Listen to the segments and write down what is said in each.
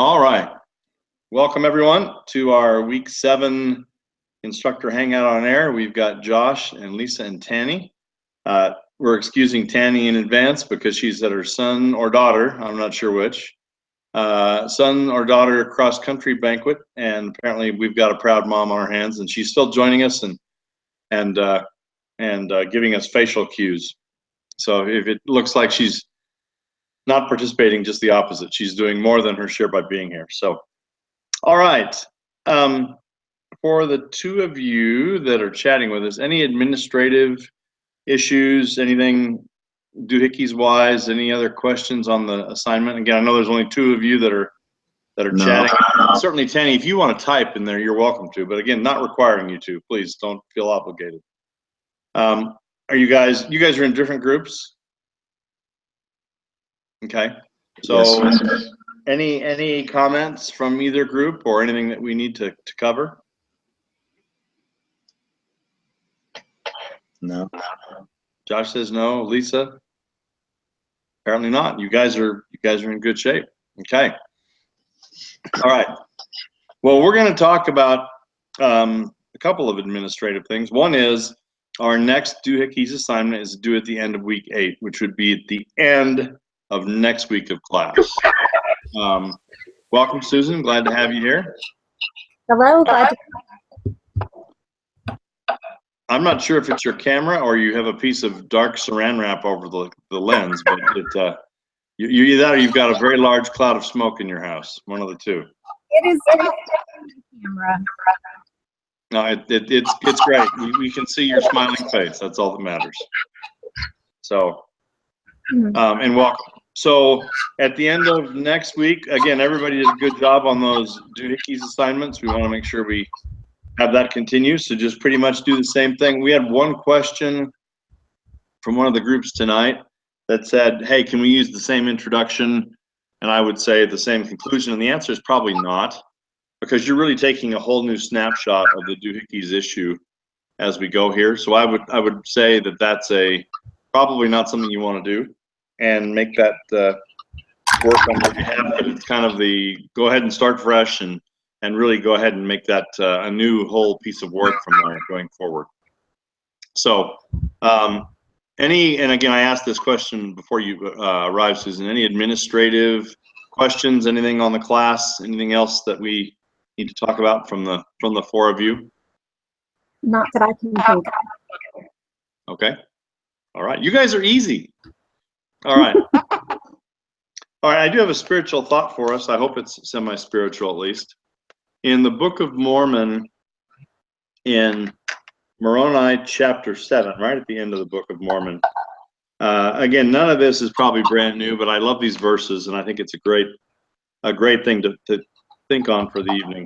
All right. Welcome everyone to our week 7 instructor hangout on air. We've got Josh and Lisa and Tanny. We're excusing Tanny in advance because she's at her son or daughter, I'm not sure which, son or daughter cross country banquet, and apparently we've got a proud mom on our hands, and she's still joining us and giving us facial cues. So if it looks like she's not participating, just the opposite. She's doing more than her share by being here. So, all right. For the two of you that are chatting with us, any administrative issues, anything doohickeys wise, any other questions on the assignment? Again, I know there's only two of you that are chatting. Certainly, Tanny, if you want to type in there, you're welcome to. But again, not requiring you to. Please don't feel obligated. Are you guys are in different groups? Okay. So yes. Any comments from either group or anything that we need to cover? No. Josh says no. Lisa? Apparently not. You guys are in good shape. Okay. All right. Well, we're going to talk about a couple of administrative things. One is our next doohickeys assignment is due at the end of week 8, which would be at the end of next week of class. Welcome, Susan. Glad to have you here. Hello. Glad to. I'm not sure if it's your camera or you have a piece of dark saran wrap over the lens, but you've got a very large cloud of smoke in your house. One of the two. It is the camera. No, it's great. We can see your smiling face. That's all that matters. So, and welcome. So at the end of next week, again, everybody did a good job on those doohickeys assignments. We want to make sure we have that continue. So just pretty much do the same thing. We had one question from one of the groups tonight that said, hey, can we use the same introduction? And I would say the same conclusion. And the answer is probably not, because you're really taking a whole new snapshot of the doohickeys issue as we go here. So I would say that that's probably not something you want to do, and make that work on your behalf. But it's kind of the go ahead and start fresh and really go ahead and make that a new whole piece of work from there going forward. So and again, I asked this question before you arrived, Susan. Any administrative questions, anything on the class, anything else that we need to talk about from the four of you? Not that I can think of. Okay. All right. You guys are easy. All right. All right. I do have a spiritual thought for us. I hope it's semi-spiritual at least. In the Book of Mormon, in Moroni chapter 7, right at the end of the Book of Mormon. Again, none of this is probably brand new, but I love these verses, and I think it's a great thing to think on for the evening.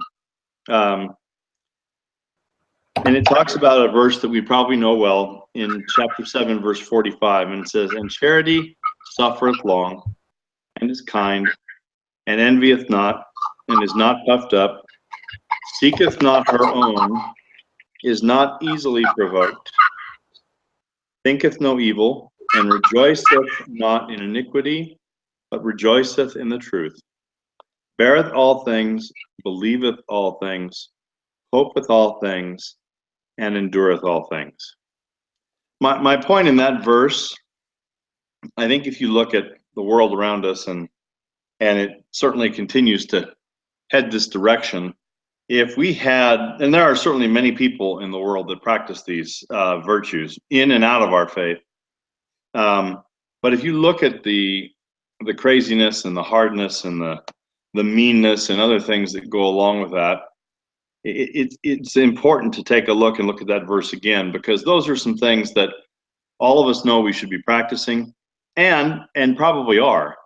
And it talks about a verse that we probably know well in chapter 7, verse 45, and it says, "And charity suffereth long, and is kind, and envieth not, and is not puffed up, seeketh not her own, is not easily provoked, thinketh no evil, and rejoiceth not in iniquity, but rejoiceth in the truth. Beareth all things, believeth all things, hopeth all things, and endureth all things." My point in that verse, I think if you look at the world around us, and it certainly continues to head this direction, if we had, and there are certainly many people in the world that practice these virtues in and out of our faith, but if you look at the craziness and the hardness and the meanness and other things that go along with that, it's important to take a look at that verse again, because those are some things that all of us know we should be practicing, and probably are.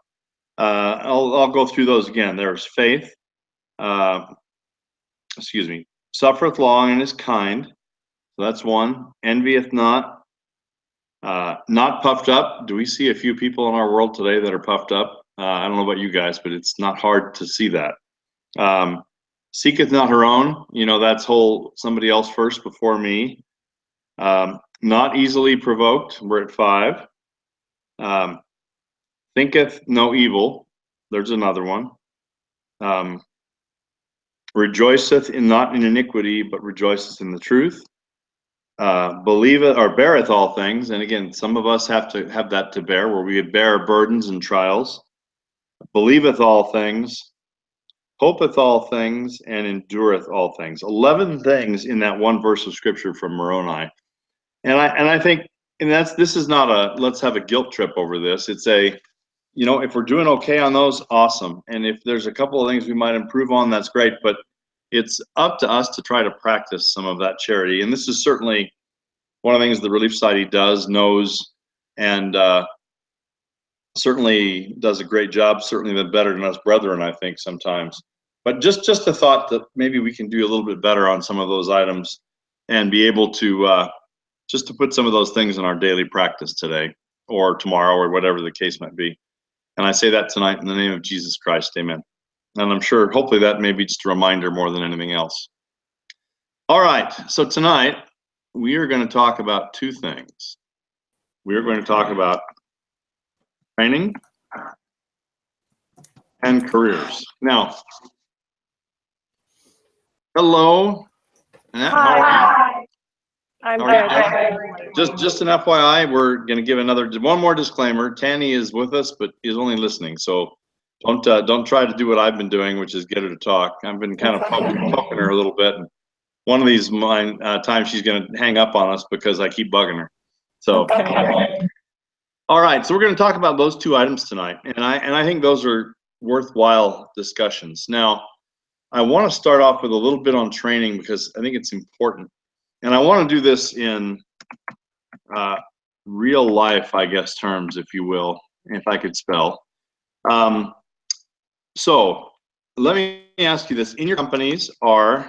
I'll go through those again. There's faith. Suffereth long and is kind. So that's one. Envieth not. Not puffed up. Do we see a few people in our world today that are puffed up? I don't know about you guys, but it's not hard to see that. Seeketh not her own. That's whole somebody else first before me. Not easily provoked. We're at 5. Thinketh no evil. There's another one. rejoiceth in not in iniquity, but rejoiceth in the truth. Believeth or beareth all things. And again, some of us have to have that to bear, where we bear burdens and trials. Believeth all things, hopeth all things, and endureth all things. 11 things in that one verse of scripture from Moroni. And I think, and this is not a let's have a guilt trip over this. It's a, if we're doing okay on those, awesome. And if there's a couple of things we might improve on, that's great. But it's up to us to try to practice some of that charity. And this is certainly one of the things the Relief Society knows, and certainly does a great job, certainly better than us brethren, I think, sometimes. But just a thought that maybe we can do a little bit better on some of those items and be able to just to put some of those things in our daily practice today or tomorrow or whatever the case might be. And I say that tonight in the name of Jesus Christ, amen. And I'm sure, hopefully, that may be just a reminder more than anything else. All right, so tonight we are going to talk about two things. We are going to talk about training and careers. Now, hello, Annette. Hi. I'm good. Just an FYI, we're going to give one more disclaimer. Tanny is with us, but is only listening. So don't try to do what I've been doing, which is get her to talk. I've been kind of poking her a little bit. And one of these times she's going to hang up on us because I keep bugging her. So, all right. So we're going to talk about those two items tonight, and I think those are worthwhile discussions. Now, I want to start off with a little bit on training because I think it's important. And I want to do this in real life, I guess, terms, if you will, if I could spell. So let me ask you this. In your companies, what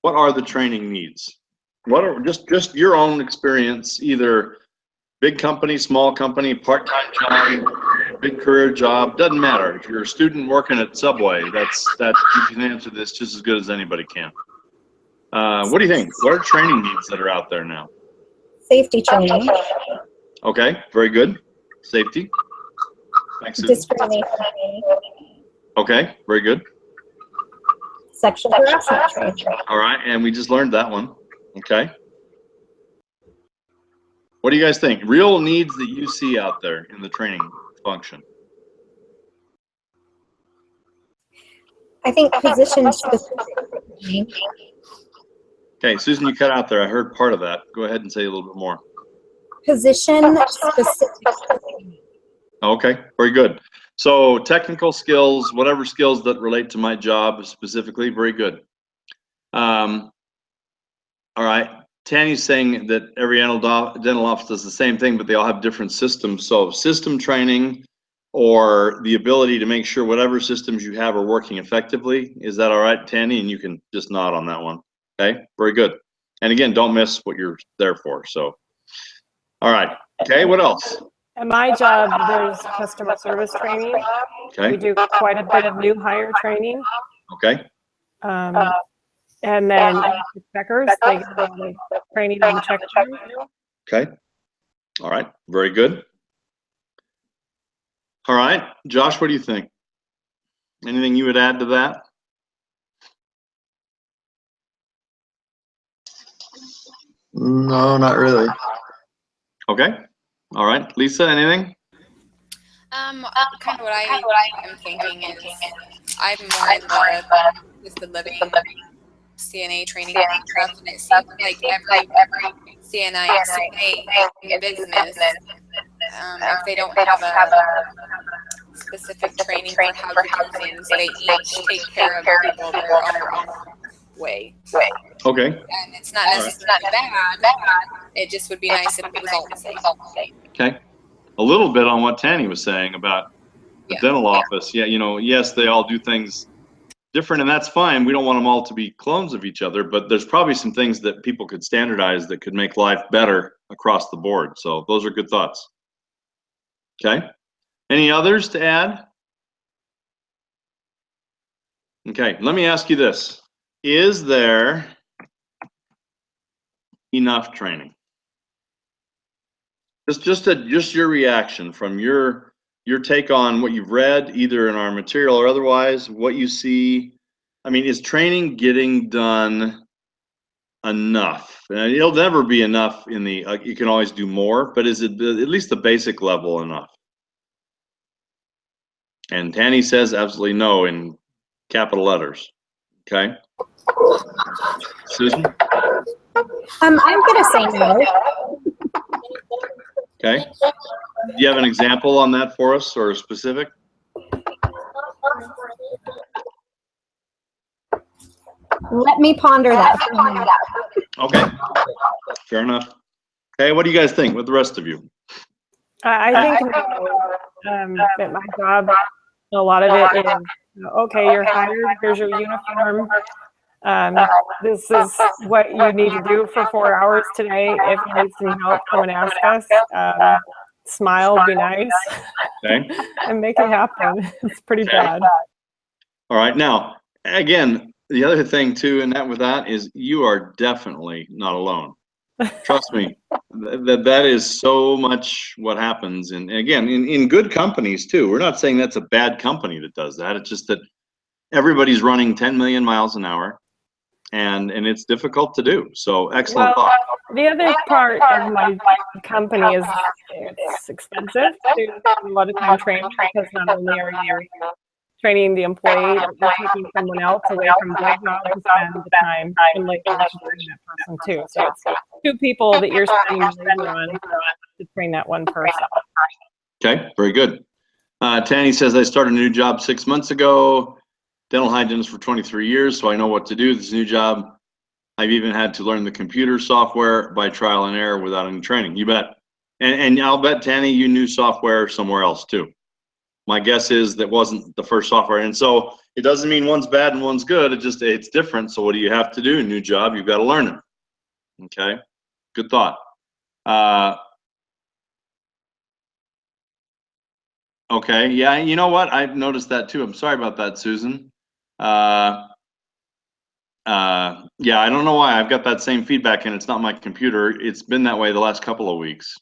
are the training needs? What are just your own experience, either big company, small company, part-time job, big career job, doesn't matter. If you're a student working at Subway, you can answer this just as good as anybody can. What do you think? What are training needs that are out there now? Safety training. Okay, very good. Safety. Thanks, Susan. Discrimination training. Okay, very good. Sexual harassment training. All right, and we just learned that one. Okay. What do you guys think? Real needs that you see out there in the training function? I think position specific training. Okay, Susan, you cut out there. I heard part of that. Go ahead and say a little bit more. Position specific training. Okay, very good. So technical skills, whatever skills that relate to my job specifically, very good. All right, Tanny's saying that every dental office does the same thing, but they all have different systems. So system training or the ability to make sure whatever systems you have are working effectively. Is that all right, Tanny? And you can just nod on that one. Okay, very good. And again, don't miss what you're there for. So, all right. Okay, what else? At my job, there's customer service training. Okay. We do quite a bit of new hire training. Okay. And then checkers, they get a lot of training on the check room. Okay. All right. Very good. All right. Josh, what do you think? Anything you would add to that? No, not really. Okay. All right. Lisa, anything? Kind of what I am thinking is I'm more in the assisted living CNA training stuff, and it seems like every CNA business, if they don't have a specific training for how to do things, they each take care of people their own way. Okay. And it's not necessarily bad. It just would be nice if it was all the same. Okay. A little bit on what Tanny was saying about the dental office. Yeah, yes, they all do things different, and that's fine. We don't want them all to be clones of each other, but there's probably some things that people could standardize that could make life better across the board. So those are good thoughts. Okay. Any others to add? Okay, let me ask you this. Is there enough training? Just your reaction from your your take on what you've read, either in our material or otherwise, what you see. I mean, is training getting done enough? And it'll never be enough in the, you can always do more, but is it at least the basic level enough? And Tanny says absolutely no in capital letters. Okay. Susan? I'm gonna say no. Okay. Do you have an example on that for us, or a specific? Let me ponder that for a minute. Okay. Fair enough. Okay, what do you guys think with the rest of you? I think at my job, a lot of it is, okay, you're hired, here's your uniform. This is what you need to do for 4 hours today. If you need some help, come and ask us. Smile, be nice, Okay. and make it happen. It's pretty bad. All right. Now, again, the other thing too, and that with that is you are definitely not alone. Trust me, that is so much what happens. And again, in good companies too. We're not saying that's a bad company that does that. It's just that everybody's running 10 million miles an hour, and it's difficult to do. So excellent thought. The other part of my company is it's expensive to a lot of time train, because not only are you training the employee, but you're taking someone else away from their job to spend the time and like to train that person too. So it's two people that you're spending labor on to train that one person. Okay, very good. Tanny says, I started a new job 6 months ago, dental hygienist for 23 years, so I know what to do. This new job, I've even had to learn the computer software by trial and error without any training. You bet. And I'll bet, Tanny, you knew software somewhere else too. My guess is that wasn't the first software. And so it doesn't mean one's bad and one's good. It's different. So what do you have to do? New job, you've got to learn it. Okay, good thought. Okay, yeah, you know what? I've noticed that too. I'm sorry about that, Susan. Yeah, I don't know why I've got that same feedback, and it's not my computer. It's been that way the last couple of weeks.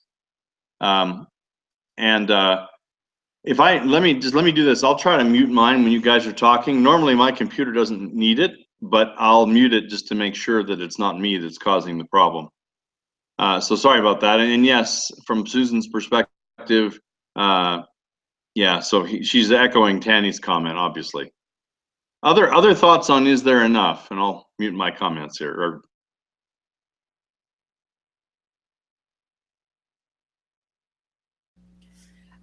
If let me do this. I'll try to mute mine when you guys are talking. Normally my computer doesn't need it, but I'll mute it just to make sure that it's not me that's causing the problem. So sorry about that. And yes, from Susan's perspective, yeah, so she's echoing Tanny's comment, obviously. Other thoughts on is there enough? And I'll mute my comments here.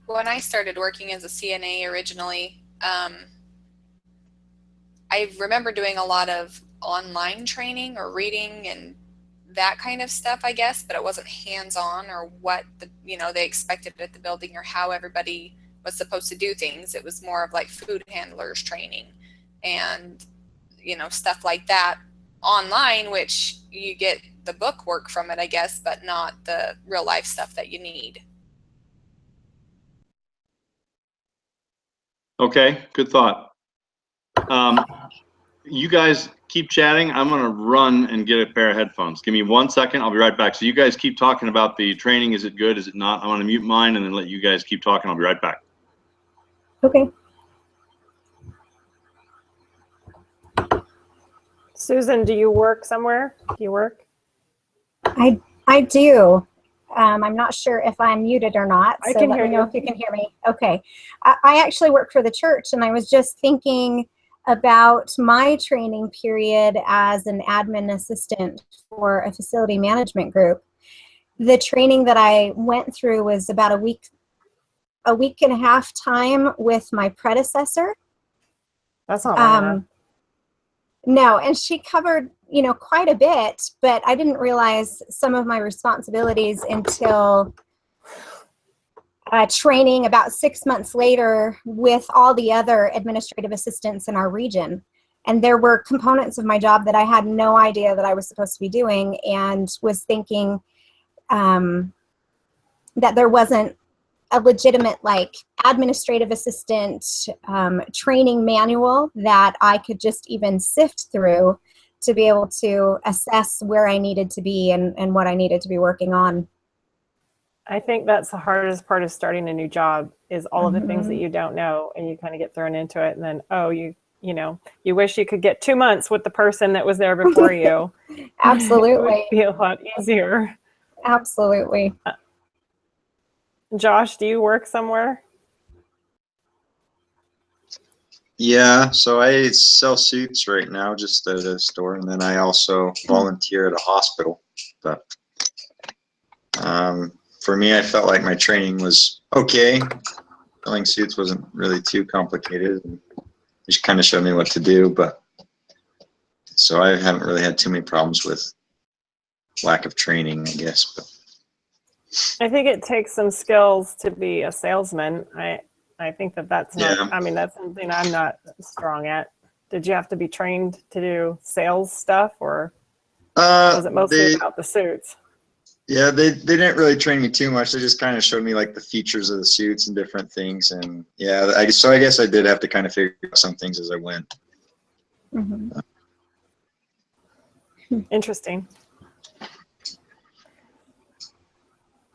When I started working as a CNA originally, I remember doing a lot of online training or reading and that kind of stuff, I guess, but it wasn't hands-on or what they expected at the building or how everybody was supposed to do things. It was more of like food handlers training and stuff like that online, which you get the book work from it, I guess, but not the real life stuff that you need. Okay, good thought. You guys keep chatting. I'm gonna run and get a pair of headphones. Give me 1 second. I'll be right back. So you guys keep talking about the training. Is it good? Is it not? I'm gonna mute mine and then let you guys keep talking. I'll be right back. Okay. Susan, do you work somewhere? Do you work? I do. I'm not sure if I'm muted or not. I so can let hear me know you. if you can hear me. Okay. I actually work for the church, and I was just thinking about my training period as an admin assistant for a facility management group. The training that I went through was about a week and a half time with my predecessor. That's not long enough. No, and she covered, quite a bit, but I didn't realize some of my responsibilities until training about 6 months later with all the other administrative assistants in our region. And there were components of my job that I had no idea that I was supposed to be doing, and was thinking that there wasn't a legitimate administrative assistant training manual that I could just even sift through to be able to assess where I needed to be and what I needed to be working on. I think that's the hardest part of starting a new job is all of the things that you don't know, and you kind of get thrown into it, and then you wish you could get 2 months with the person that was there before you. Absolutely. It would be a lot easier. Absolutely. Josh, do you work somewhere? Yeah, so I sell suits right now just at a store, and then I also volunteer at a hospital. But for me, I felt like my training was okay. Selling suits wasn't really too complicated. And just kind of showed me what to do, but so I haven't really had too many problems with lack of training, I guess. But I think it takes some skills to be a salesman. I think that's not, yeah. I mean, that's something I'm not strong at. Did you have to be trained to do sales stuff, or was it mostly about the suits? Yeah, they didn't really train me too much. They just kind of showed me like the features of the suits and different things. And yeah, I guess I did have to kind of figure out some things as I went. Mm-hmm. Interesting.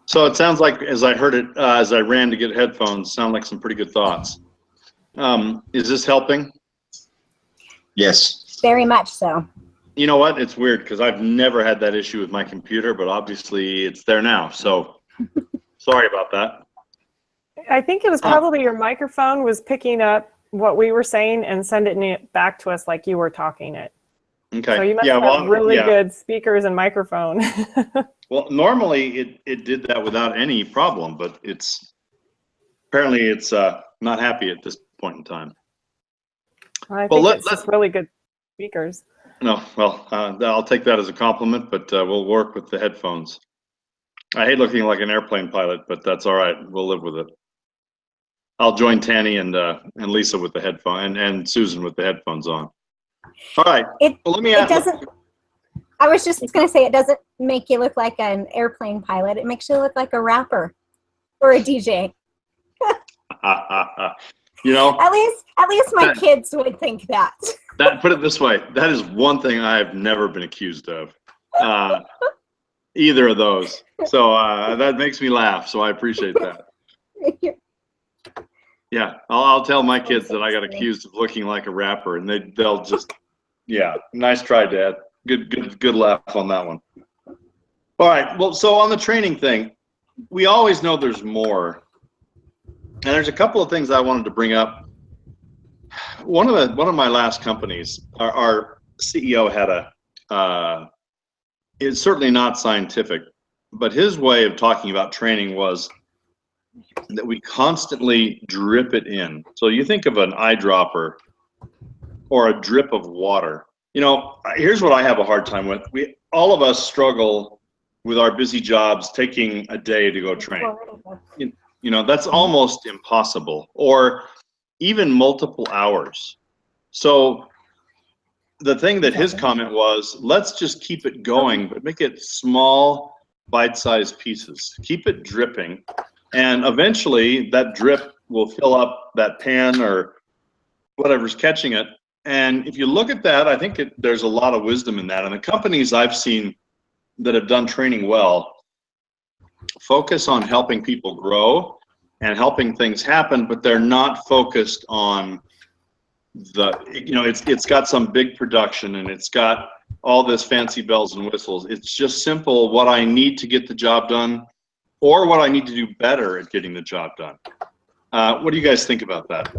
So it sounds like, as I heard it, as I ran to get headphones, sound like some pretty good thoughts. Is this helping? Yes. Very much so. You know what? It's weird because I've never had that issue with my computer, but obviously it's there now. So sorry about that. I think it was probably your microphone was picking up what we were saying and sending it back to us like you were talking it. Okay. So you must have really good speakers and microphone. Well, normally it did that without any problem, but apparently it's not happy at this point in time. I think it's just really good speakers. No, well, I'll take that as a compliment, but we'll work with the headphones. I hate looking like an airplane pilot, but that's all right. We'll live with it. I'll join Tanny and Lisa with the headphone and Susan with the headphones on. All right. Well, let me ask. I was just going to say, it doesn't make you look like an airplane pilot. It makes you look like a rapper or a DJ. You know, at least my kids would think that. Put it this way, that is one thing I have never been accused of. Either of those. So that makes me laugh. So I appreciate that. Yeah, I'll tell my kids that I got accused of looking like a rapper, and they'll just, yeah, nice try, Dad. Good laugh on that one. All right, well, so on the training thing, we always know there's more, and there's a couple of things I wanted to bring up. One of my last companies, our CEO had it's certainly not scientific, but his way of talking about training was that we constantly drip it in. So you think of an eyedropper or a drip of water. You know, here's what I have a hard time with. All of us struggle with our busy jobs taking a day to go train. You know, that's almost impossible, or even multiple hours. So the thing that his comment was, let's just keep it going, but make it small, bite-sized pieces. Keep it dripping. And eventually that drip will fill up that pan or whatever's catching it. And if you look at that, I think there's a lot of wisdom in that. And the companies I've seen that have done training well focus on helping people grow and helping things happen, but they're not focused on it's got some big production and it's got all this fancy bells and whistles. It's just simple what I need to get the job done or what I need to do better at getting the job done. What do you guys think about that?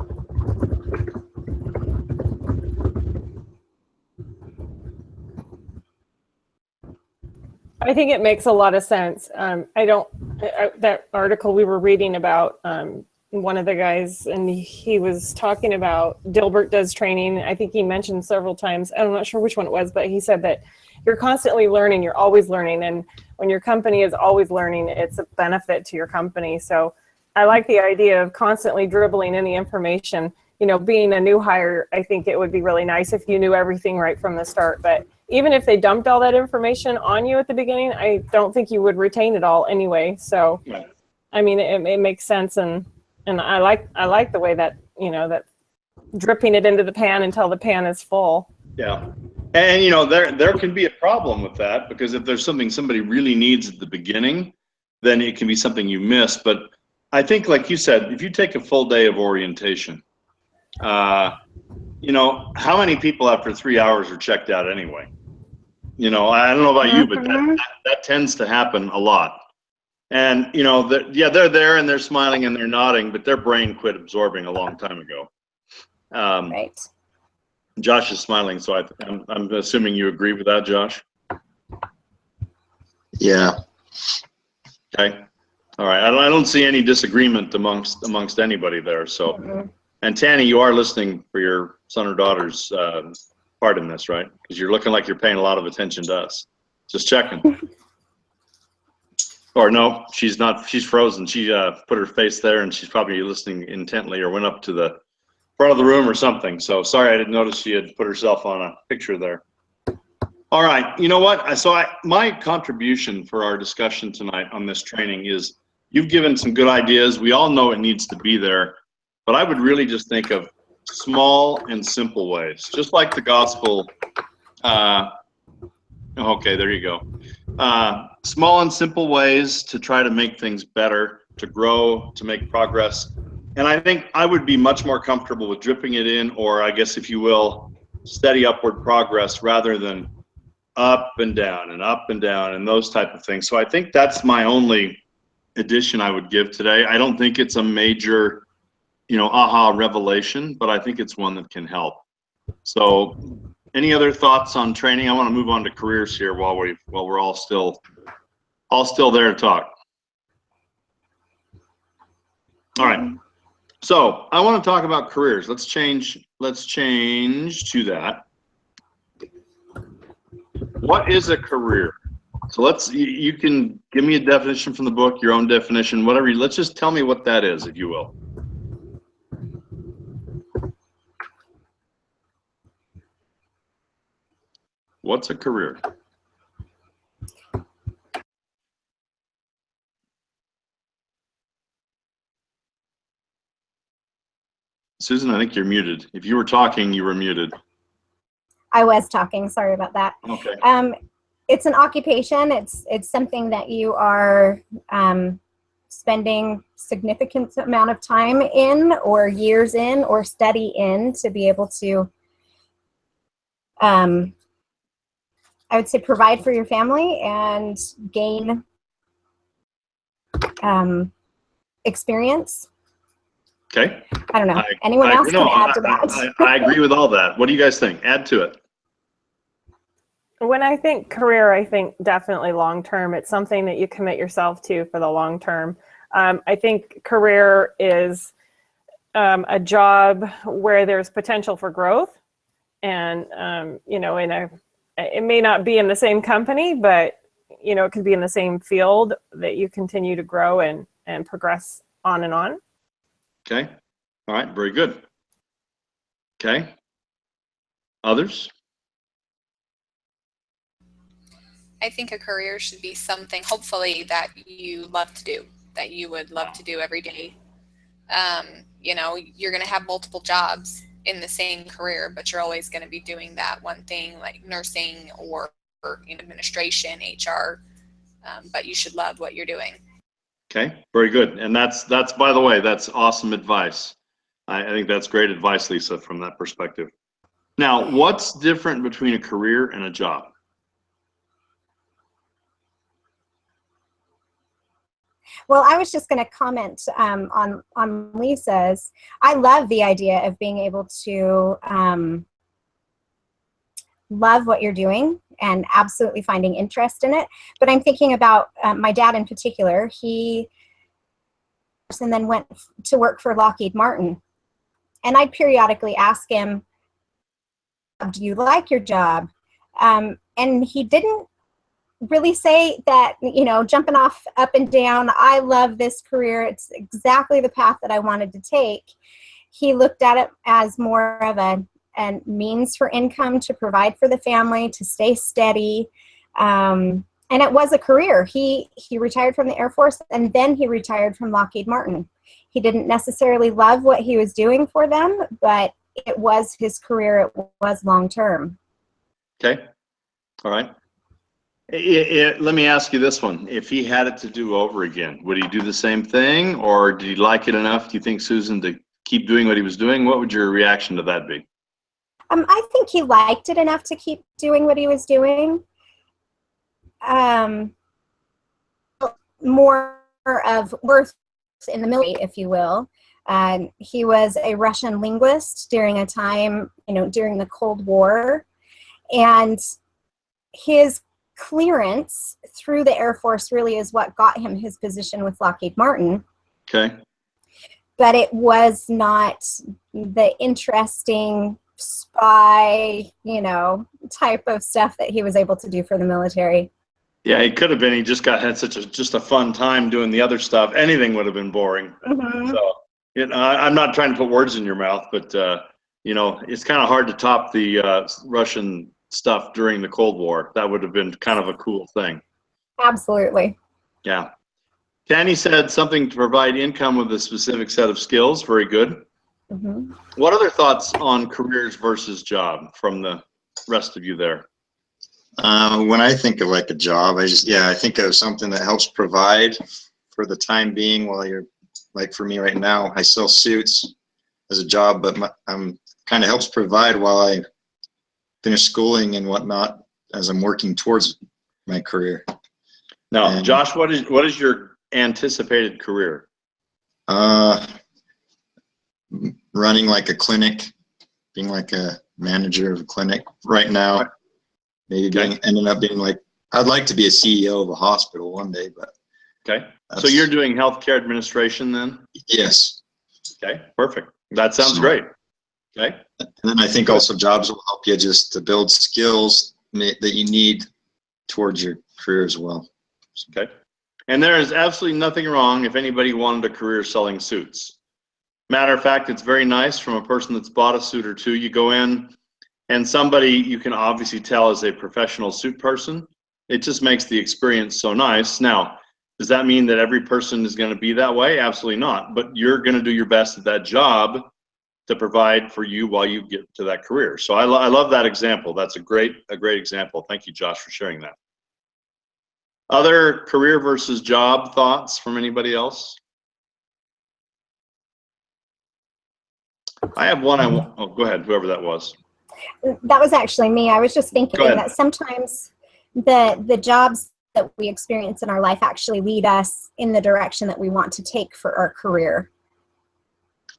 I think it makes a lot of sense. That article we were reading about, one of the guys, and he was talking about Dilbert does training. I think he mentioned several times, I'm not sure which one it was, but he said that you're constantly learning, you're always learning. And when your company is always learning, it's a benefit to your company. So I like the idea of constantly dribbling in the information. You know, being a new hire, I think it would be really nice if you knew everything right from the start. But even if they dumped all that information on you at the beginning, I don't think you would retain it all anyway. So, I mean, it makes sense. And I like the way that, you know, that dripping it into the pan until the pan is full. Yeah. And, you know, there can be a problem with that, because if there's something somebody really needs at the beginning, then it can be something you miss. But I think, like you said, if you take a full day of orientation, you know, how many people after 3 hours are checked out anyway? You know, I don't know about you, but that tends to happen a lot. And, you know, yeah, they're there and they're smiling and they're nodding, but their brain quit absorbing a long time ago. Right. Josh is smiling, so I'm assuming you agree with that, Josh? Yeah. Okay. All right. I don't see any disagreement amongst anybody there. So, and Tanny, you are listening for your son or daughter's part in this, right? Because you're looking like you're paying a lot of attention to us. Just checking. Or no, she's not. She's frozen. She put her face there, and she's probably listening intently, or went up to the front of the room or something. So sorry, I didn't notice she had put herself on a picture there. All right. You know what? So my contribution for our discussion tonight on this training is you've given some good ideas. We all know it needs to be there, but I would really just think of small and simple ways, just like the gospel. Okay, there you go. Small and simple ways to try to make things better, to grow, to make progress. And I think I would be much more comfortable with dripping it in, or I guess, if you will, steady upward progress rather than up and down and those type of things. So I think that's my only addition I would give today. I don't think it's a major, you know, aha revelation, but I think it's one that can help. So any other thoughts on training? I want to move on to careers here while we're all still there to talk. All right. So I want to talk about careers. Let's change to that. What is a career? So you can give me a definition from the book, your own definition, whatever. Let's just tell me what that is, if you will. What's a career? Susan, I think you're muted. If you were talking, you were muted. I was talking. Sorry about that. Okay. It's an occupation. It's something that you are spending significant amount of time in, or years in, or study in, to be able to, I would say, provide for your family and gain experience. Okay. I don't know. Anyone else can add to that? I agree with all that. What do you guys think? Add to it. When I think career, I think definitely long-term. It's something that you commit yourself to for the long term. I think career is a job where there's potential for growth, and you know, it may not be in the same company, but you know, it could be in the same field that you continue to grow and progress on and on. Okay. All right. Very good. Okay. Others? I think a career should be something, hopefully, that you love to do, that you would love to do every day. You know, you're going to have multiple jobs in the same career, but you're always going to be doing that one thing, like nursing or in administration, HR. But you should love what you're doing. Okay, very good. And that's by the way, that's awesome advice. I think that's great advice, Lisa, from that perspective. Now, what's different between a career and a job? Well, I was just going to comment on Lisa's. I love the idea of being able to love what you're doing and absolutely finding interest in it. But I'm thinking about my dad in particular. He and then went to work for Lockheed Martin. And I'd periodically ask him, do you like your job? And he didn't really say that, you know, jumping off up and down, I love this career, it's exactly the path that I wanted to take. He looked at it as more of a means for income to provide for the family, to stay steady. And it was a career. He retired from the Air Force, and then he retired from Lockheed Martin. He didn't necessarily love what he was doing for them, but it was his career. It was long term. Okay. All right. Let me ask you this one. If he had it to do over again, would he do the same thing, or did he like it enough, do you think, Susan, to keep doing what he was doing? What would your reaction to that be? I think he liked it enough to keep doing what he was doing. More of worth in the military, if you will. He was a Russian linguist during a time, during the Cold War, and his clearance through the Air Force really is what got him his position with Lockheed Martin. Okay. But it was not the interesting spy, type of stuff that he was able to do for the military. Yeah, he could have been. He just had just a fun time doing the other stuff. Anything would have been boring. Mm-hmm. So, I'm not trying to put words in your mouth, but it's kind of hard to top the Russian stuff during the Cold War. That would have been kind of a cool thing. Absolutely. Yeah. Tanny said something to provide income with a specific set of skills. Very good. Mm-hmm. What other thoughts on careers versus job from the rest of you there? When I think of like a job, I think of something that helps provide for the time being while you're, like for me right now, I sell suits as a job, but kind of helps provide while I finish schooling and whatnot as I'm working towards my career. Now, Josh, what is your anticipated career? Running like a clinic, being like a manager of a clinic right now. Maybe ending up being like, I'd like to be a CEO of a hospital one day, but. Okay. So you're doing healthcare administration then? Yes. Okay, perfect. That sounds great. Okay. And then I think also jobs will help you just to build skills that you need towards your career as well. Okay. And there is absolutely nothing wrong if anybody wanted a career selling suits. Matter of fact, it's very nice from a person that's bought a suit or two. You go in and somebody you can obviously tell is a professional suit person. It just makes the experience so nice. Now, does that mean that every person is going to be that way? Absolutely not. But you're going to do your best at that job to provide for you while you get to that career. So I love that example. That's a great example. Thank you, Josh, for sharing that. Other career versus job thoughts from anybody else? I have one. Go ahead, whoever that was. That was actually me. I was just thinking that sometimes the jobs that we experience in our life actually lead us in the direction that we want to take for our career.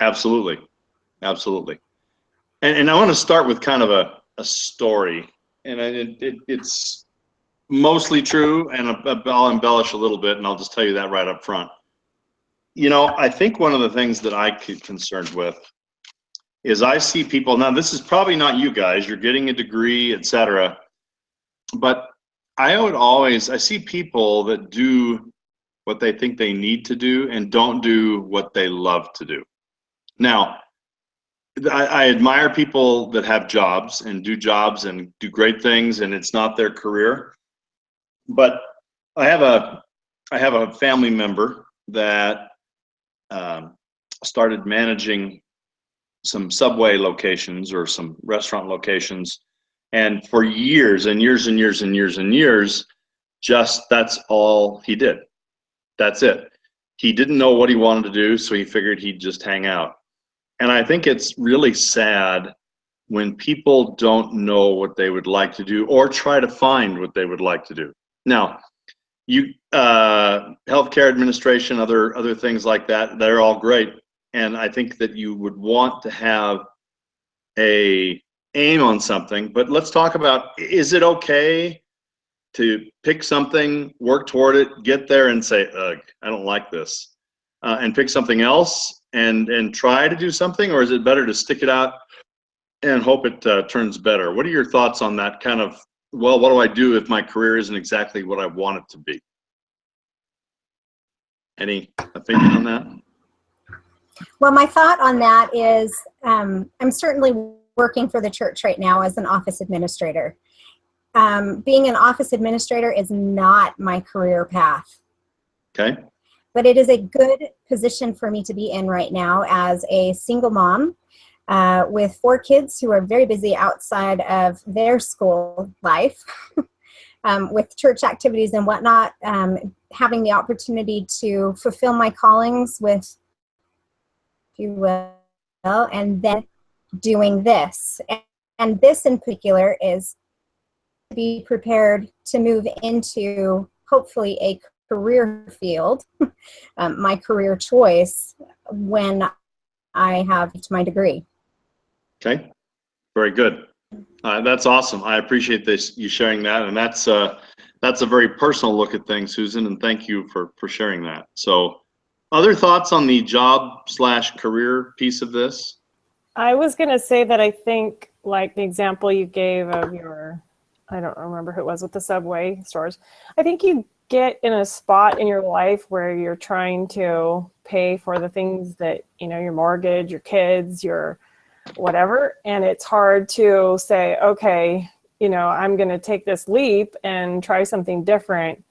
Absolutely. Absolutely. And I want to start with kind of a story. And it's mostly true, and I'll embellish a little bit, and I'll just tell you that right up front. I think one of the things that I get concerned with is I see people, now this is probably not you guys, you're getting a degree, etc. But I see people that do what they think they need to do and don't do what they love to do. Now, I admire people that have jobs and do great things, and it's not their career. But I have a family member that started managing some Subway locations or some restaurant locations, and for years and years and years and years and years, just that's all he did. That's it. He didn't know what he wanted to do, so he figured he'd just hang out. And I think it's really sad when people don't know what they would like to do or try to find what they would like to do. Now, healthcare administration, other things like that, they're all great. And I think that you would want to have a aim on something, but let's talk about, is it okay to pick something, work toward it, get there and say, ugh, I don't like this, and pick something else and try to do something? Or is it better to stick it out and hope it turns better? What are your thoughts on that kind of, well, what do I do if my career isn't exactly what I want it to be? Any opinion on that? Well, my thought on that is I'm certainly working for the church right now as an office administrator. Being an office administrator is not my career path. Okay. But it is a good position for me to be in right now as a single mom with 4 kids who are very busy outside of their school life. with church activities and whatnot, having the opportunity to fulfill my callings with, if you will, and then doing this. And this in particular is to be prepared to move into hopefully a career field, my career choice, when I have my degree. Okay, very good. That's awesome. I appreciate you sharing that, and that's a very personal look at things, Susan, and thank you for sharing that. So, other thoughts on the job/career piece of this? I was going to say that I think, like the example you gave of your, I don't remember who it was with the Subway stores. I think you get in a spot in your life where you're trying to pay for the things that, your mortgage, your kids, your whatever. And it's hard to say, okay, I'm going to take this leap and try something different.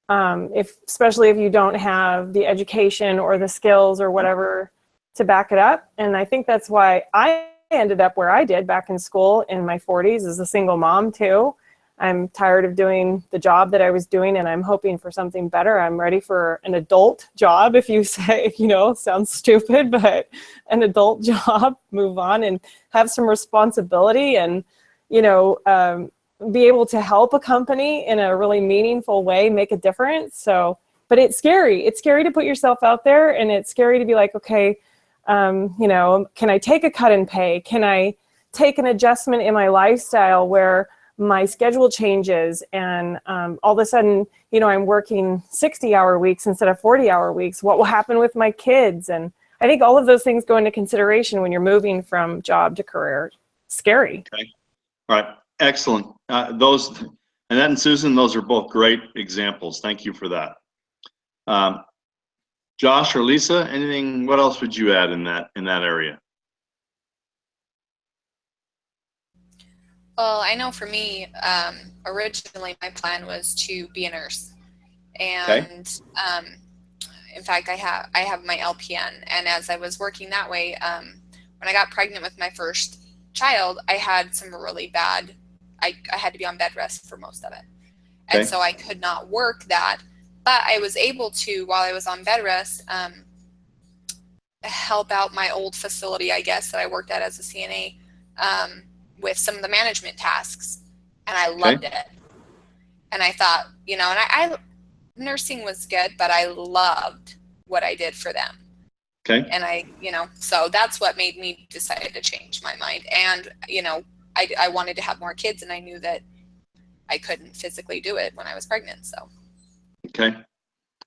Especially if you don't have the education or the skills or whatever to back it up. And I think that's why I ended up where I did back in school in my 40s as a single mom too. I'm tired of doing the job that I was doing, and I'm hoping for something better. I'm ready for an adult job, if you say, sounds stupid, but an adult job, move on and have some responsibility and, be able to help a company in a really meaningful way, make a difference. So, but it's scary. It's scary to put yourself out there, and it's scary to be like, okay, can I take a cut in pay? Can I take an adjustment in my lifestyle where my schedule changes and all of a sudden, I'm working 60-hour weeks instead of 40-hour weeks? What will happen with my kids? And I think all of those things go into consideration when you're moving from job to career. Scary. Okay. All right. Excellent. Annette and Susan, those are both great examples. Thank you for that. Josh or Lisa, anything? What else would you add in that area? Well, I know for me, originally my plan was to be a nurse, and in fact, I have my LPN. And as I was working that way, when I got pregnant with my first child, I had some really bad. I had to be on bed rest for most of it, and so I could not work that. But I was able to, while I was on bed rest, help out my old facility, I guess, that I worked at as a CNA. With some of the management tasks, and I loved it. And I thought, and I nursing was good, but I loved what I did for them. Okay. And so that's what made me decide to change my mind. And, I wanted to have more kids, and I knew that I couldn't physically do it when I was pregnant. So. Okay.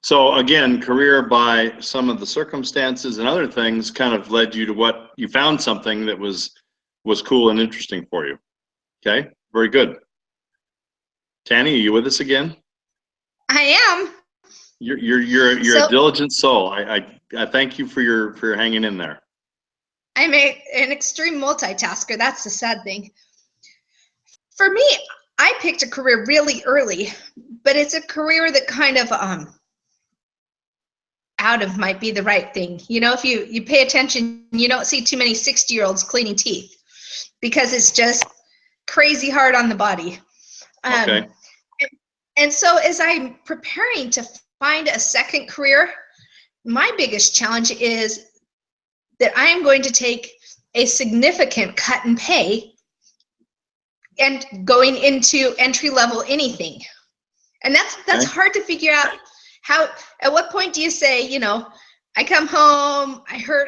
So again, career by some of the circumstances and other things kind of led you to what you found something that was cool and interesting for you. Okay, very good. Tanny, are you with us again? I am. You're a diligent soul. I thank you for hanging in there. I'm an extreme multitasker. That's the sad thing. For me, I picked a career really early, but it's a career that kind of out of might be the right thing. If you pay attention, you don't see too many 60-year-olds cleaning teeth, because it's just crazy hard on the body. Okay. And so as I'm preparing to find a second career, my biggest challenge is that I am going to take a significant cut in pay and going into entry-level anything. And that's hard to figure out. At what point do you say, I come home, I hurt,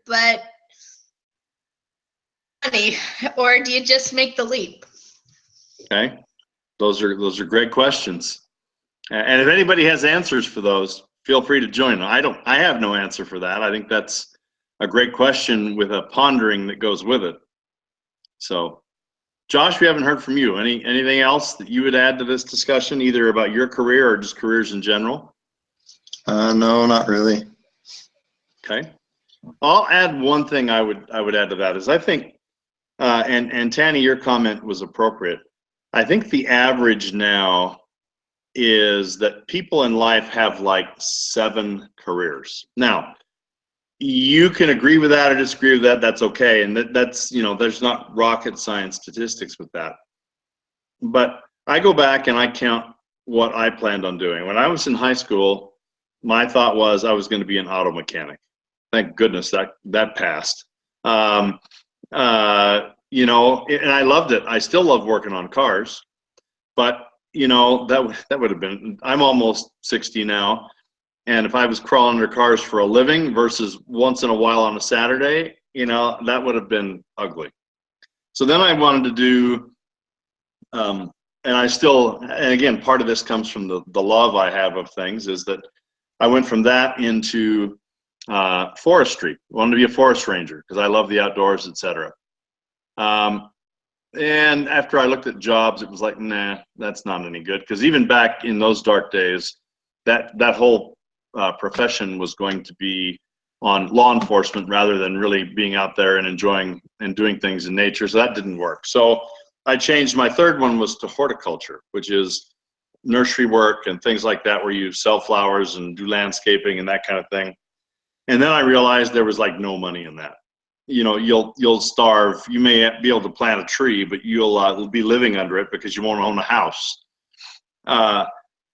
but money, or do you just make the leap? Okay, those are great questions, and if anybody has answers for those, feel free to join. I have no answer for that. I think that's a great question with a pondering that goes with it. So, Josh, we haven't heard from you. Anything else that you would add to this discussion, either about your career or just careers in general? No, not really. Okay, I'll add one thing. I would add to that is I think. And Tanny, your comment was appropriate. I think the average now is that people in life have like 7 careers. Now, you can agree with that or disagree with that. That's okay. And that's, there's not rocket science statistics with that. But I go back and I count what I planned on doing. When I was in high school, my thought was I was going to be an auto mechanic. Thank goodness that passed. You know, and I loved it. I still love working on cars, but you know, that would have been, I'm almost 60 now. And if I was crawling under cars for a living versus once in a while on a Saturday, you know, that would have been ugly. So then I wanted to do, and again, part of this comes from the love I have of things, is that I went from that into forestry. I wanted to be a forest ranger because I love the outdoors, etc. And after I looked at jobs, it was like, nah, that's not any good. Because even back in those dark days, that whole profession was going to be on law enforcement rather than really being out there and enjoying and doing things in nature. So that didn't work. So I changed. My third one was to horticulture, which is nursery work and things like that, where you sell flowers and do landscaping and that kind of thing. And then I realized there was like no money in that. You know, you'll starve. You may be able to plant a tree, but you'll be living under it because you won't own a house.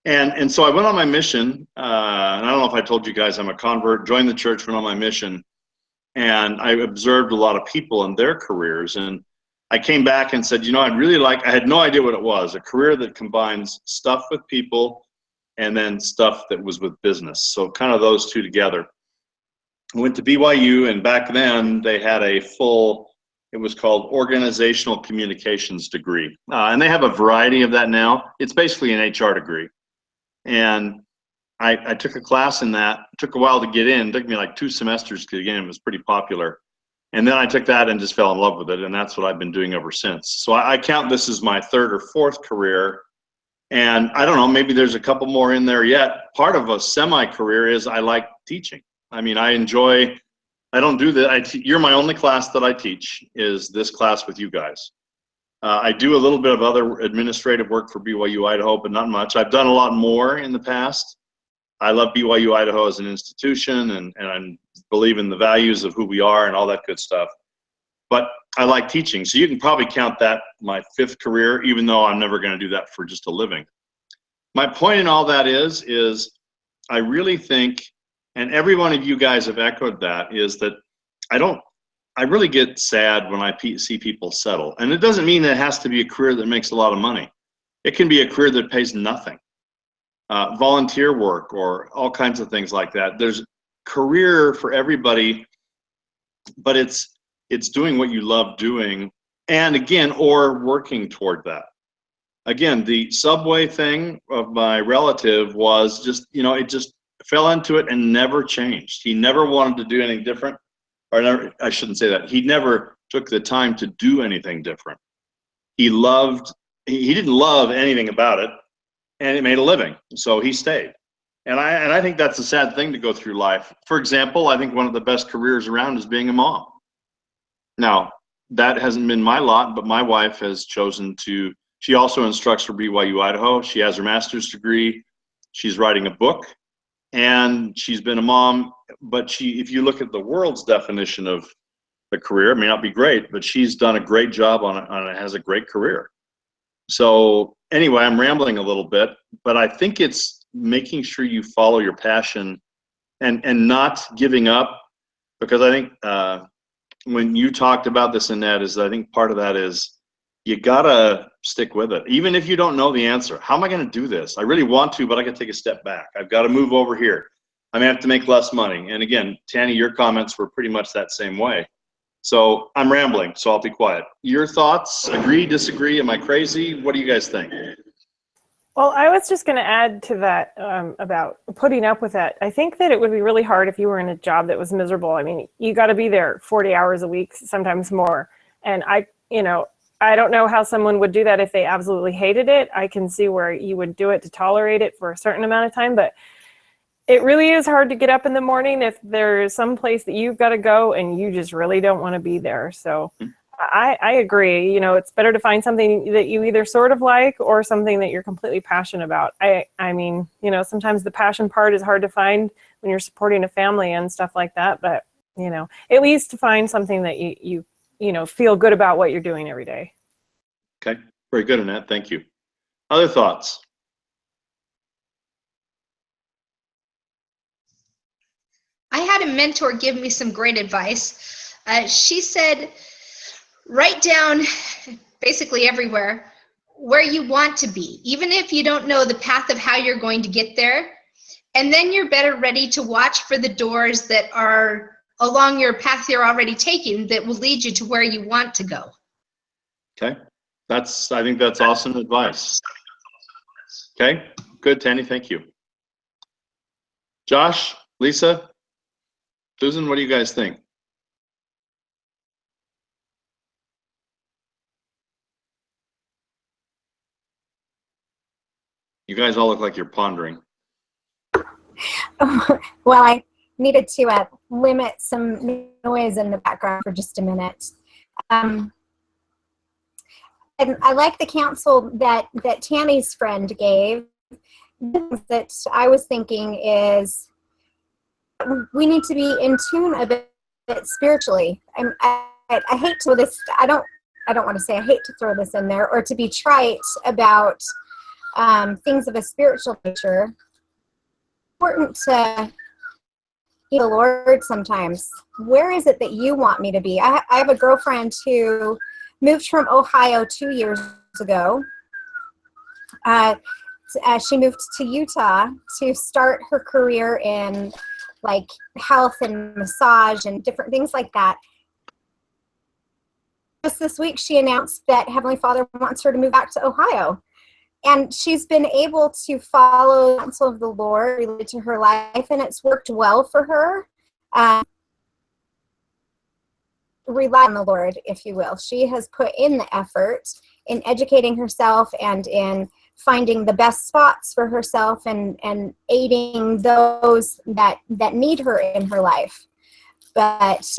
And so I went on my mission. And I don't know if I told you guys, I'm a convert. Joined the church, went on my mission, and I observed a lot of people and their careers. And I came back and said, you know, I had no idea what it was. A career that combines stuff with people and then stuff that was with business. So kind of those two together. I went to BYU, and back then they had a full, it was called Organizational Communications degree. And they have a variety of that now. It's basically an HR degree. And I took a class in that. It took a while to get in. It took me like 2 semesters to get in. It was pretty popular. And then I took that and just fell in love with it. And that's what I've been doing ever since. So I count this as my 3rd or 4th career. And I don't know, maybe there's a couple more in there yet. Part of a semi-career is I like teaching. I mean, I don't do that. You're my only class that I teach, is this class with you guys. I do a little bit of other administrative work for BYU Idaho, but not much. I've done a lot more in the past. I love BYU Idaho as an institution, and I believe in the values of who we are and all that good stuff. But I like teaching. So you can probably count that my 5th career, even though I'm never going to do that for just a living. My point in all that is I really think, and every one of you guys have echoed that, is that I really get sad when I see people settle. And it doesn't mean that it has to be a career that makes a lot of money. It can be a career that pays nothing. Volunteer work or all kinds of things like that. There's career for everybody, but it's doing what you love doing, and again, or working toward that. Again, the Subway thing of my relative was just, you know, it just fell into it and never changed. He never wanted to do anything different, or never, I shouldn't say that. He never took the time to do anything different. He didn't love anything about it, and it made a living, so he stayed. And I think that's a sad thing to go through life. For example, I think one of the best careers around is being a mom. Now, that hasn't been my lot, but my wife has chosen to, she also instructs for BYU Idaho. She has her master's degree. She's writing a book, and she's been a mom. But if you look at the world's definition of the career, it may not be great, but she's done a great job on it, has a great career. So anyway, I'm rambling a little bit, but I think it's making sure you follow your passion and not giving up, because I think when you talked about this, Annette, I think part of that is you gotta stick with it. Even if you don't know the answer, how am I gonna do this? I really want to, but I gotta take a step back. I've got to move over here. I may have to make less money. And again, Tanny, your comments were pretty much that same way. So I'm rambling, so I'll be quiet. Your thoughts? Agree, disagree? Am I crazy? What do you guys think? Well, I was just going to add to that about putting up with that. I think that it would be really hard if you were in a job that was miserable. I mean, you got to be there 40 hours a week, sometimes more. And I don't know how someone would do that if they absolutely hated it. I can see where you would do it to tolerate it for a certain amount of time, but it really is hard to get up in the morning if there's some place that you've got to go and you just really don't want to be there. So I agree. You know, it's better to find something that you either sort of like or something that you're completely passionate about. I mean, you know, sometimes the passion part is hard to find when you're supporting a family and stuff like that. But, you know, at least to find something that you feel good about what you're doing every day. Okay. Very good, Annette. Thank you. Other thoughts? I had a mentor give me some great advice. She said, write down basically everywhere where you want to be, even if you don't know the path of how you're going to get there. And then you're better ready to watch for the doors that are along your path you're already taking that will lead you to where you want to go. Okay. I think that's awesome advice. Okay. Good, Tanny. Thank you. Josh, Lisa, Susan, what do you guys think? You guys all look like you're pondering. Well, I needed to limit some noise in the background for just a minute. And I like the counsel that Tammy's friend gave. That I was thinking is we need to be in tune a bit spiritually. I hate to this. I don't want to say I hate to throw this in there or to be trite about things of a spiritual nature. Important to the Lord sometimes. Where is it that you want me to be? I have a girlfriend who moved from Ohio 2 years ago. She moved to Utah to start her career in like health and massage and different things like that. Just this week, she announced that Heavenly Father wants her to move back to Ohio. And she's been able to follow the counsel of the Lord related to her life, and it's worked well for her. Rely on the Lord, if you will. She has put in the effort in educating herself and in finding the best spots for herself and aiding those that need her in her life. But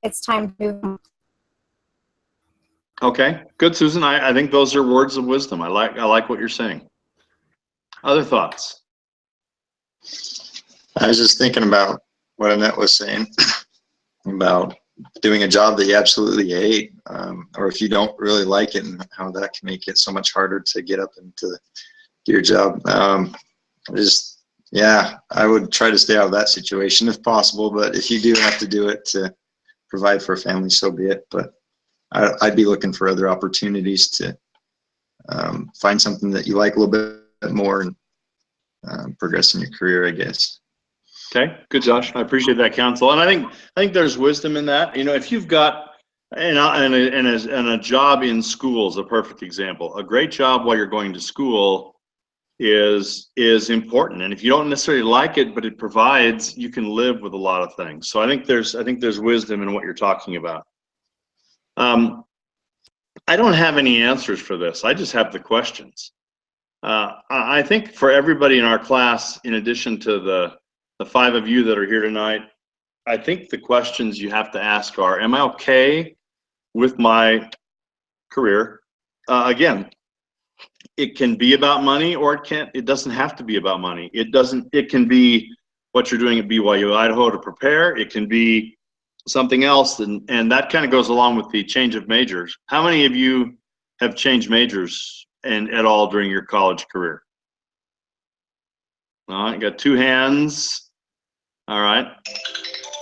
it's time to move on. Okay, good, Susan. I think those are words of wisdom. I like what you're saying. Other thoughts? I was just thinking about what Annette was saying about doing a job that you absolutely hate, or if you don't really like it, and how that can make it so much harder to get up and to do your job. I would try to stay out of that situation if possible, but if you do have to do it to provide for a family, so be it. But I'd be looking for other opportunities to find something that you like a little bit more and progress in your career, I guess. Okay, good, Josh. I appreciate that counsel, and I think there's wisdom in that. You know, if you've got and a job in school is a perfect example. A great job while you're going to school is important, and if you don't necessarily like it, but it provides, you can live with a lot of things. So I think there's wisdom in what you're talking about. I don't have any answers for this. I just have the questions. I think for everybody in our class, in addition to the 5 of you that are here tonight, I think the questions you have to ask are, am I okay with my career? Again, it can be about money, or it doesn't have to be about money. It can be what you're doing at BYU Idaho to prepare. It can be something else, and that kind of goes along with the change of majors. How many of you have changed majors at all during your college career? All right, got 2 hands. All right,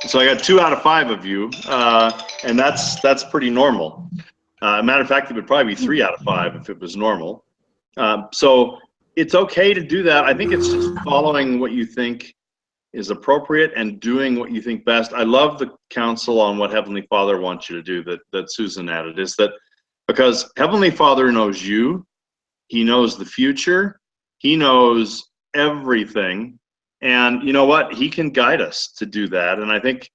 so I got 2 out of 5 of you, and that's pretty normal. Matter of fact, it would probably be 3 out of 5 if it was normal. So it's okay to do that. I think it's just following what you think is appropriate and doing what you think best. I love the counsel on what Heavenly Father wants you to do that Susan added, is that because Heavenly Father knows you, He knows the future, He knows everything, and you know what? He can guide us to do that. And I think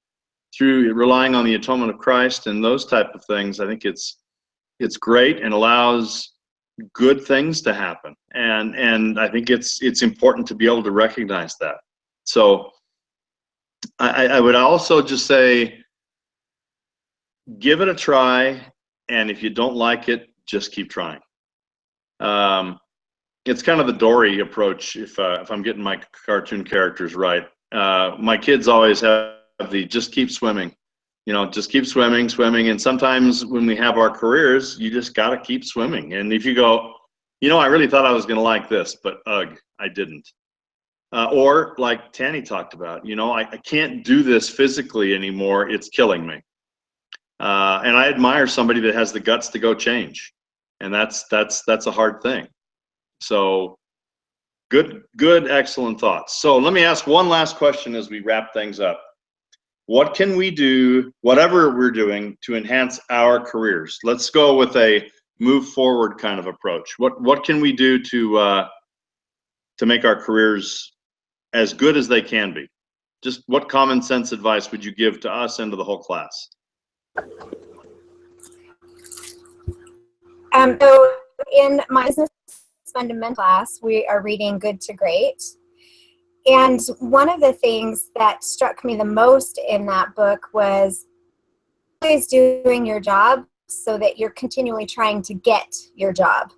through relying on the atonement of Christ and those type of things, I think it's great and allows good things to happen. And I think it's important to be able to recognize that. So I would also just say, give it a try, and if you don't like it, just keep trying. It's kind of the Dory approach, if I'm getting my cartoon characters right. My kids always have the just keep swimming. You know, just keep swimming, swimming. And sometimes when we have our careers, you just got to keep swimming. And if you go, you know, I really thought I was going to like this, but ugh, I didn't. Or like Tanny talked about, you know, I can't do this physically anymore. It's killing me. And I admire somebody that has the guts to go change. And that's a hard thing. So good, excellent thoughts. So let me ask one last question as we wrap things up. What can we do, whatever we're doing, to enhance our careers? Let's go with a move forward kind of approach. What can we do to make our careers as good as they can be? Just what common sense advice would you give to us and to the whole class? So in my business fundamental class, we are reading Good to Great. And one of the things that struck me the most in that book was always doing your job so that you're continually trying to get your job.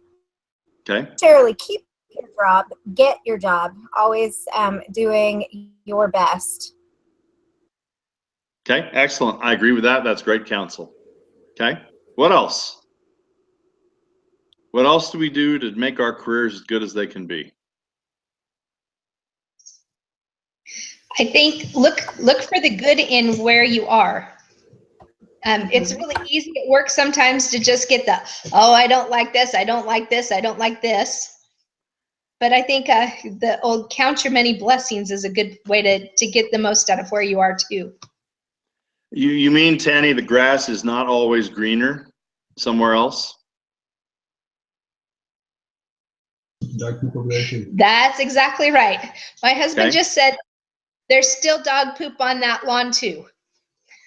Okay. Not necessarily keep your job, get your job, always doing your best. Okay, excellent. I agree with that. That's great counsel. Okay, what else? What else do we do to make our careers as good as they can be? I think look for the good in where you are. It's really easy at work sometimes to just get the, oh, I don't like this, I don't like this, I don't like this. But I think the old count your many blessings is a good way to get the most out of where you are too. You mean, Tanny, the grass is not always greener somewhere else? Dog poop over there too. That's exactly right. My husband Okay. just said there's still dog poop on that lawn too.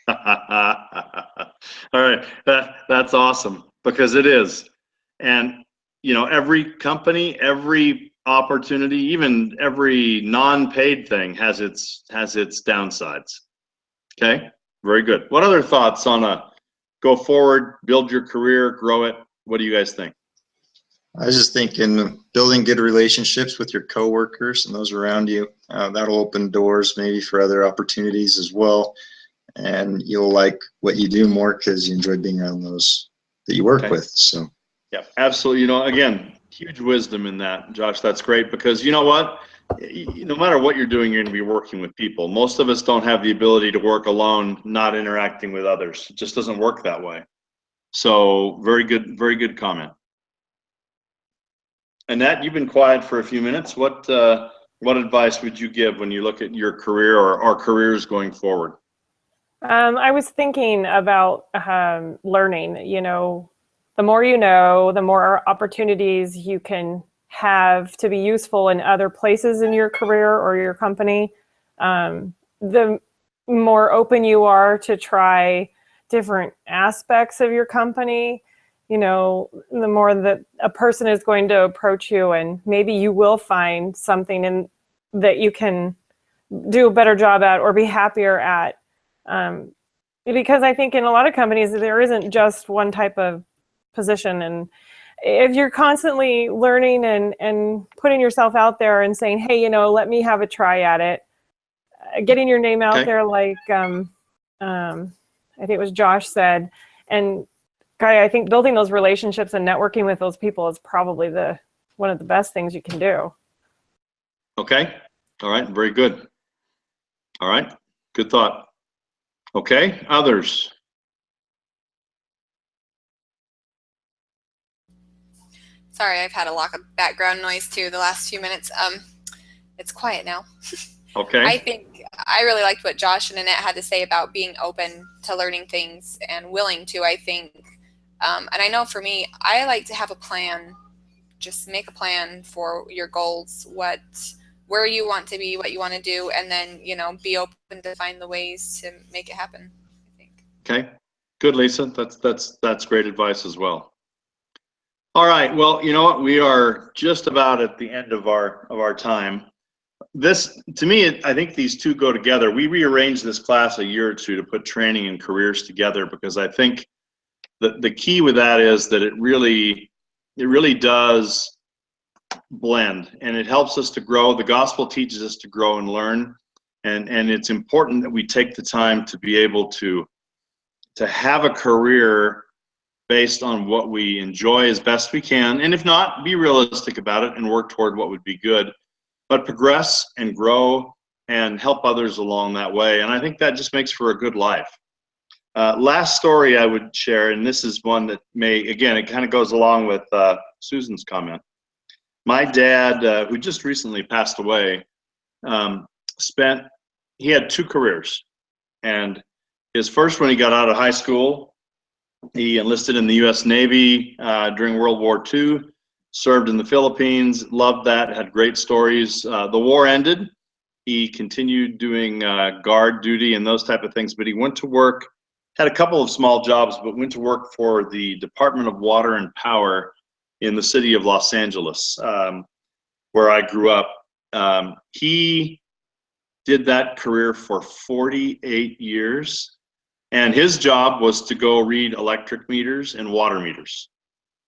All right, that's awesome, because it is. And you know, every company, every opportunity, even every non-paid thing has its downsides. Okay, very good. What other thoughts on a go forward, build your career, grow it? What do you guys think? I was just thinking building good relationships with your coworkers and those around you. That'll open doors maybe for other opportunities as well. And you'll like what you do more because you enjoy being around those that you work with. So yeah, absolutely. You know, again, huge wisdom in that, Josh. That's great, because you know what? No matter what you're doing, you're going to be working with people. Most of us don't have the ability to work alone, not interacting with others. It just doesn't work that way. So very good comment. Annette, you've been quiet for a few minutes. What advice would you give when you look at your career or our careers going forward? I was thinking about learning. You know, the more you know, the more opportunities you can have to be useful in other places in your career or your company. The more open you are to try different aspects of your company, you know, the more that a person is going to approach you, and maybe you will find something in that you can do a better job at or be happier at. Because I think in a lot of companies, there isn't just one type of position. And if you're constantly learning and putting yourself out there and saying, hey, you know, let me have a try at it, getting your name out there, like I think it was Josh said, and Guy, I think building those relationships and networking with those people is probably one of the best things you can do. Okay. All right. Very good. All right. Good thought. Okay. Others? Sorry, I've had a lot of background noise too the last few minutes. It's quiet now. Okay. I think I really liked what Josh and Annette had to say about being open to learning things and willing to, I think. And I know for me, I like to have a plan. Just make a plan for your goals, where you want to be, what you want to do, and then, you know, be open to find the ways to make it happen, I think. Okay. Good, Lisa. That's great advice as well. All right. Well, you know what? We are just about at the end of our time. This, to me, I think these two go together. We rearranged this class a year or two to put training and careers together, because I think the key with that is that it really does blend, and it helps us to grow. The gospel teaches us to grow and learn, and it's important that we take the time to be able to have a career based on what we enjoy as best we can, and if not, be realistic about it and work toward what would be good, but progress and grow and help others along that way. And I think that just makes for a good life. Last story I would share, and this is one that again, it kind of goes along with Susan's comment. My dad, who just recently passed away, he had 2 careers. And his first one, he got out of high school. He enlisted in the U.S. Navy during World War II, served in the Philippines, loved that, had great stories. The war ended. He continued doing guard duty and those type of things, but he went to work, had a couple of small jobs, but went to work for the Department of Water and Power in the city of Los Angeles, where I grew up. He did that career for 48 years. And his job was to go read electric meters and water meters.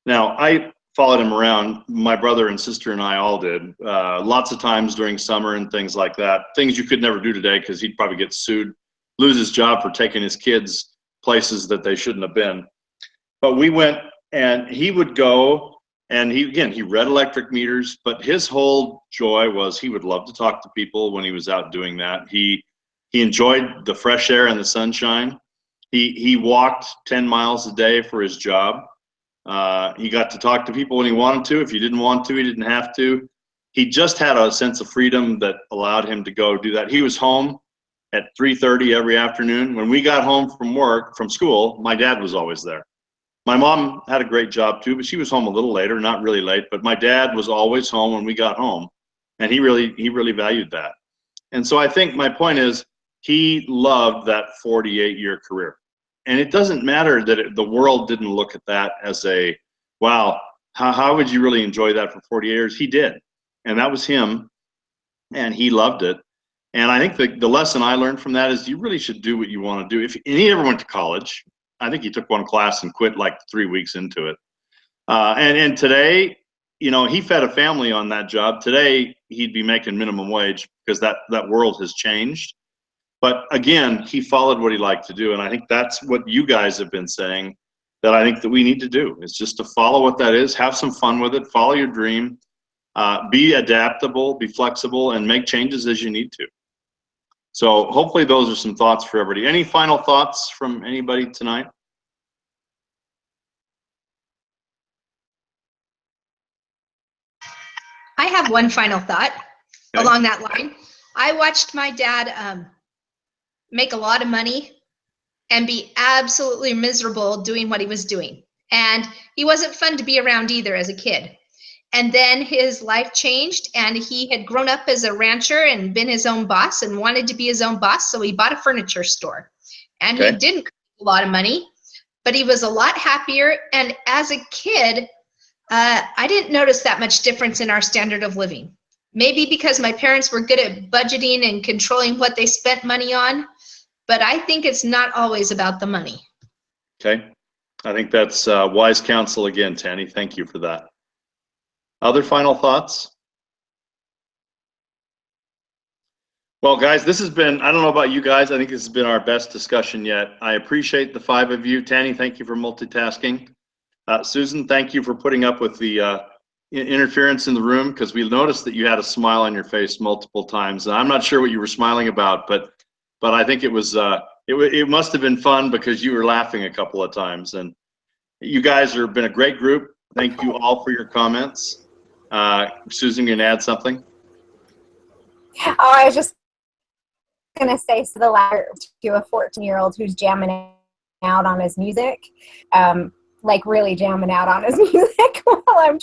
Now, I followed him around. My brother and sister and I all did. Lots of times during summer and things like that. Things you could never do today because he'd probably get sued, lose his job for taking his kids places that they shouldn't have been. But we went, and he would go, and he read electric meters, but his whole joy was he would love to talk to people when he was out doing that. He enjoyed the fresh air and the sunshine. He walked 10 miles a day for his job. He got to talk to people when he wanted to. If he didn't want to, he didn't have to. He just had a sense of freedom that allowed him to go do that. He was home at 3:30 every afternoon. When we got home from school, my dad was always there. My mom had a great job too, but she was home a little later, not really late, but my dad was always home when we got home, and he really valued that. And so I think my point is, he loved that 48-year career. And it doesn't matter that the world didn't look at that as a, wow, how would you really enjoy that for 40 years? He did. And that was him. And he loved it. And I think the lesson I learned from that is you really should do what you want to do. And he never went to college. I think he took one class and quit like 3 weeks into it. And today, he fed a family on that job. Today, he'd be making minimum wage because that world has changed. But again, he followed what he liked to do. And I think that's what you guys have been saying that I think that we need to do, is just to follow what that is, have some fun with it, follow your dream, be adaptable, be flexible, and make changes as you need to. So hopefully those are some thoughts for everybody. Any final thoughts from anybody tonight? I have one final thought along that line. I watched my dad make a lot of money and be absolutely miserable doing what he was doing. And he wasn't fun to be around either as a kid. And then his life changed, and he had grown up as a rancher and been his own boss and wanted to be his own boss. So he bought a furniture store, and he didn't make a lot of money, but he was a lot happier. And as a kid, I didn't notice that much difference in our standard of living. Maybe because my parents were good at budgeting and controlling what they spent money on, but I think it's not always about the money. Okay. I think that's wise counsel again, Tanny. Thank you for that. Other final thoughts? Well, guys, this has been, I don't know about you guys, I think this has been our best discussion yet. I appreciate the 5 of you. Tanny, thank you for multitasking. Susan, thank you for putting up with the interference in the room, because we noticed that you had a smile on your face multiple times. And I'm not sure what you were smiling about, but I think it was it must have been fun because you were laughing a couple of times. And you guys have been a great group. Thank you all for your comments. Susan, you can add something? Oh, I was just going to say, so the latter to a 14-year-old who's jamming out on his music, like really jamming out on his music while I'm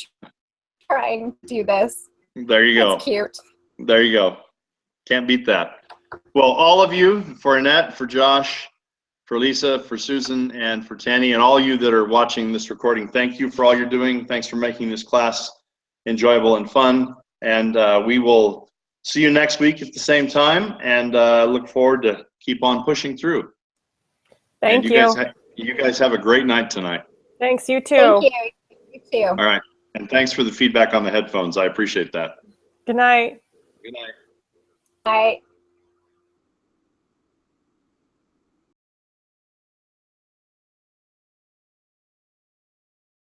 trying to do this. There you go. That's cute. There you go. Can't beat that. Well, all of you, for Annette, for Josh, for Lisa, for Susan, and for Tanny, and all you that are watching this recording, thank you for all you're doing. Thanks for making this class enjoyable and fun. And we will see you next week at the same time, and look forward to keep on pushing through. Thank you. You guys have a great night tonight. Thanks, you too. Thank you. You too. All right. And thanks for the feedback on the headphones. I appreciate that. Good night. Good night. Bye.